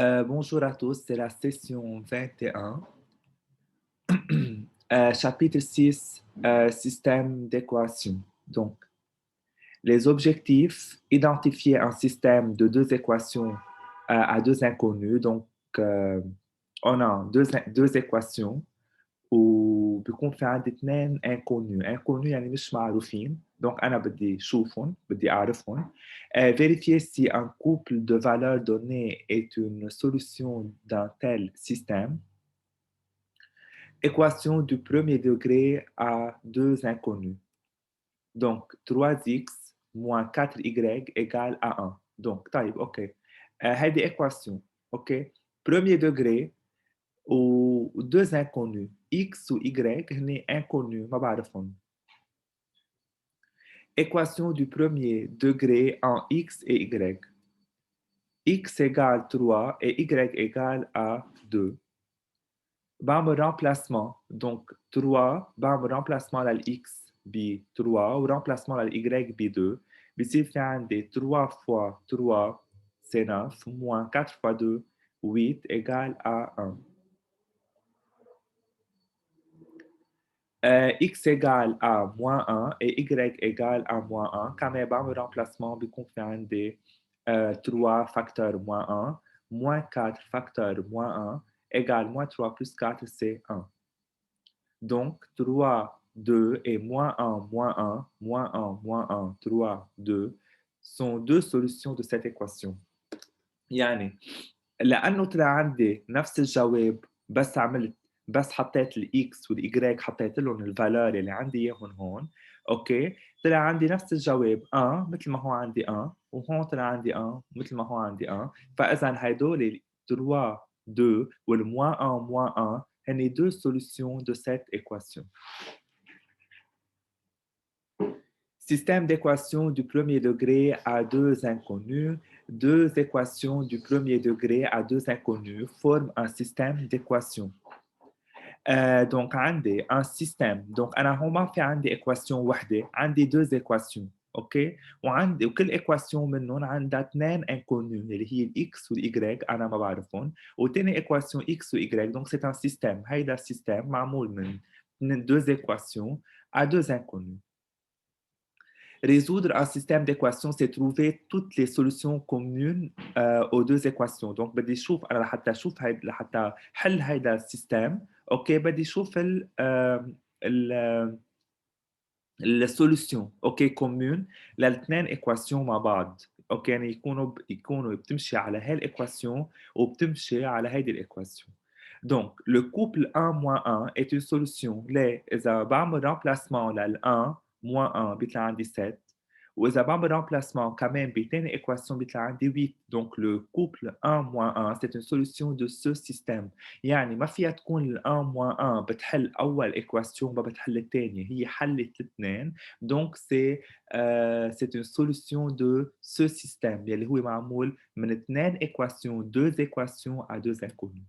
Bonjour à tous, c'est la session 21, chapitre 6, système d'équations. Donc, les objectifs, identifier un système de deux équations à deux inconnus. Donc, euh, on a deux équations وبيكون في عندي اثنين inconnus يعني مش معروفين. Donc, أنا بدي شوفهم بدي أعرفهم. Vérifier si un couple de valeurs données est une solution d'un tel système. Équation du premier degré à deux inconnus. Donc, 3x moins 4y égale à 1. Donc, طيب أوكي. هذه équation. أوكي. Premier degré ou deux inconnus, x ou y, هني inconnus, ما بعرفهم. Équation du premier degré en x et y. X égale 3 et y égale à 2. بعمل remplacement. Donc 3 بعمل remplacement للx ب 3 و remplacement للy ب 2. بصير في عندي 3 fois 3 c'est 9 moins 4 fois 2 8 égale à 1. X égale à moins 1 et Y égale à moins 1. Quand même, le remplacement بيكون في عندي 3 facteur moins 1, moins 4 facteur moins 1, égale moins 3 plus 4, c'est 1. Donc, 3, 2 et moins 1, moins 1, moins 1, moins 1, 3, 2 sont deux solutions de cette équation. يعني لأنه طلع عندي نفس الجواب بس حطيت الاكس والاي حطيت لهم الفالور اللي عندي اياهم هون. اوكي، طلع عندي نفس الجواب 1 مثل ما هو عندي 1 وهون طلع عندي 1 مثل ما هو عندي 1. فاذا هدول 3 2 والموان 1 موان 1 هن deux solutions de cette équation. Système d'équations du premier degré à deux inconnus. Deux équations du premier degré à deux inconnus forment un système d'équations. Donc, عندي un système. Donc, أنا هون ما في عندي équation واحدة، عندي deux équations. اوكي، وكل équation منهم عندها اثنين inconnus اللي هي الاكس والاي انا ما بعرفهم، وثاني équation x و y. Donc c'est un système. هيدا السيستم معمول من deux équations à deux inconnus. Résoudre un système d'équations, c'est trouver toutes les solutions communes aux deux équations. Donc, بدي شوف أنا لحتى حل هيدا السيستم. أوكي، بدي شوف السوليوشن اوكي كومون للاثنين ايكواسيون مع بعض. اوكي، يعني يكونوا بتمشي على هاي الايكواسيون وبتمشي على هيدي الايكواسيون. Donc, le couple 1 moins 1 est une solution. ليه؟ إذا بعمل remplacement لل 1 moins 1 بيطلع عندي 7. وإذا بعمل remplacement كمان بتاني équation بيطلع عندي 8. Donc, le couple 1 moins 1 c'est une solution de ce système. يعني ما فيها تكون ال 1 moins 1 بتحل أول équation ما بتحل الثانية، هي حلت الاثنين. Donc, c'est une solution de ce système اللي هو معمول من اثنين équations, deux équations à deux inconnus.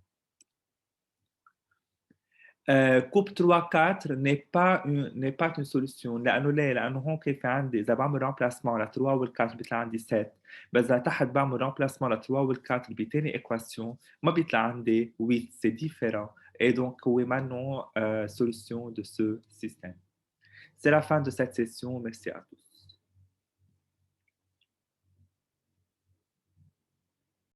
Coupe 3-4 n'est pas une solution. لأنه ليه؟ لأنه هون كيف عندي إذا بعمل remplacement ل 3 وال 4 بيطلع عندي 7. بس إذا تحت بعمل remplacement ل 3 وال 4 بتاني équation ما بيطلع عندي 8. C'est différent. Et donc, هو منه solution de ce système. C'est la fin de cette session. Merci à tous.